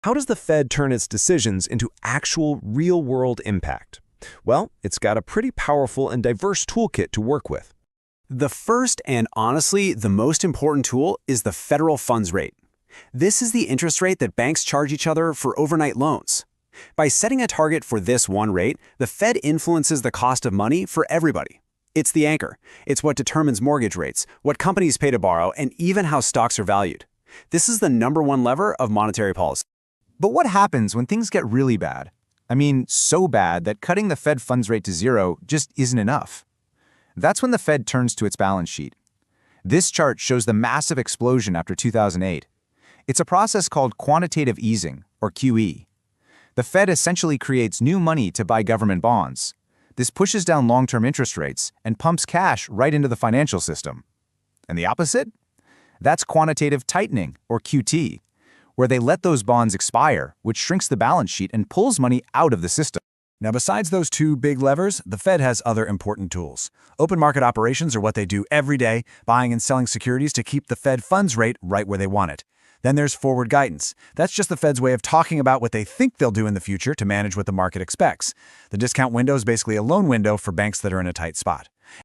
How does the Fed turn its decisions into actual real-world impact? Well, it's got a pretty powerful and diverse toolkit to work with. The first and honestly the most important tool is the federal funds rate. This is the interest rate that banks charge each other for overnight loans. By setting a target for this one rate, the Fed influences the cost of money for everybody. It's the anchor. It's what determines mortgage rates, what companies pay to borrow, and even how stocks are valued. This is the #1 lever of monetary policy. But what happens when things get really bad? I mean, so bad that cutting the Fed funds rate to zero just isn't enough. That's when the Fed turns to its balance sheet. This chart shows the massive explosion after 2008. It's a process called quantitative easing, or QE. The Fed essentially creates new money to buy government bonds. This pushes down long-term interest rates and pumps cash right into the financial system. And the opposite? That's quantitative tightening, or QT, where they let those bonds expire, which shrinks the balance sheet and pulls money out of the system. Now, besides those two big levers, the Fed has other important tools. Open market operations are what they do every day, buying and selling securities to keep the Fed funds rate right where they want it. Then there's forward guidance. That's just the Fed's way of talking about what they think they'll do in the future to manage what the market expects. The discount window is basically a loan window for banks that are in a tight spot.